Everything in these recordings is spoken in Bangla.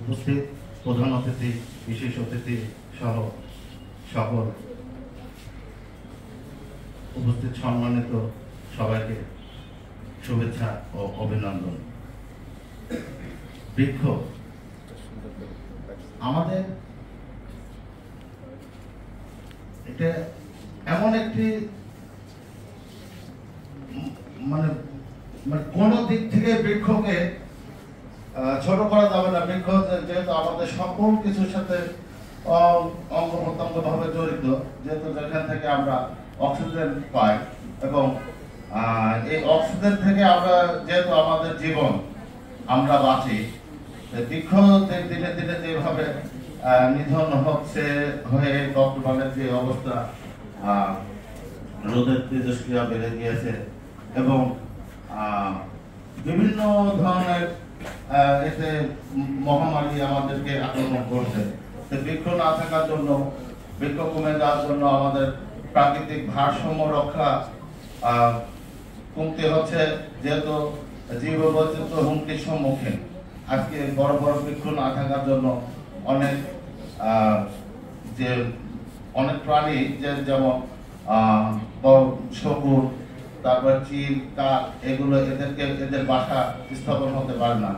উপস্থিত প্রধান অতিথি, বিশেষ অতিথি সহ সকল উপস্থিত সম্মানিত সবাইকে শুভেচ্ছা ও অভিনন্দন। বৃক্ষ আমাদের এটা এমন একটি মানে কোন দিক থেকে বৃক্ষকে ছোট করা যাবে না। বৃক্ষ যেহেতু আমাদের সকল কিছুর সাথে অঙ্গ প্রত্যঙ্গ ভাবে জড়িত, যেহেতু যেখান থেকে আমরা অক্সিজেন পাই এবং এই অক্সিজেন থেকে আমরা যেহেতু আমাদের জীবন আমরা বাঁচি, বৃক্ষ দিনে দিনে যেভাবে নিধন হচ্ছে হয়ে বর্তমানে যে অবস্থা, রোদের তেজস্ক্রিয়া বেড়ে গিয়েছে এবং বিভিন্ন ধরনের এতে মহামারী আমাদেরকে আক্রমণ করছে। বৃক্ষ না থাকার জন্য, বৃক্ষ কমে যাওয়ার জন্য আমাদের প্রাকৃতিক ভারসাম্য রক্ষা কমতে হচ্ছে, যেহেতু জীববৈচিত্র্য হুমকির সম্মুখীন। আজকে বড় বড় বৃক্ষ না থাকার জন্য অনেক প্রাণী যেমন শকুন, তারপর চিল, কাক, এগুলো এদের বাসা স্থাপন হতে পারে না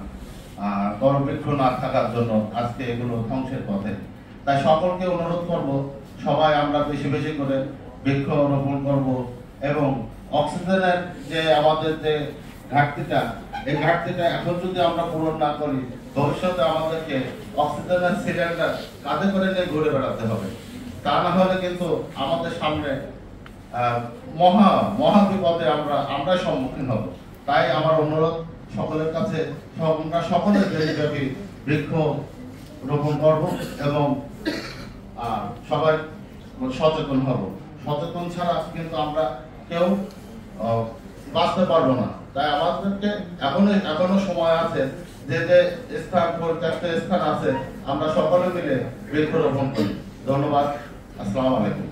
বড় বৃক্ষ না থাকার জন্য। আজকে এগুলো ধ্বংসের পথে। তাই সকলকে অনুরোধ করব, সবাই আমরা বেশি বেশি করে বৃক্ষ রোপণ করব এবং অক্সিজেনের যে আমাদের যে ঘাটতিটা, এই ঘাটতিটা এখন যদি আমরা পূরণ না করি, ভবিষ্যতে আমাদেরকে অক্সিজেনের সিলিন্ডার কাঁধে করে নিয়ে ঘুরে বেড়াতে হবে। তা না হলে কিন্তু আমাদের সামনে মহা বিপদে আমরা সম্মুখীন হব। তাই আমার অনুরোধ সকলের কাছে, আমরা সকলের দেশব্যাপী বৃক্ষ রোপণ করব এবং সবাই সচেতন হব। সচেতন ছাড়া কিন্তু আমরা কেউ বাঁচতে পারবো না। তাই আমাদেরকে এখনো সময় আছে, যে স্থান পরিত্যক্ত স্থান আছে, আমরা সকলে মিলে বৃক্ষ রোপণ করি। ধন্যবাদ। আসসালামু আলাইকুম।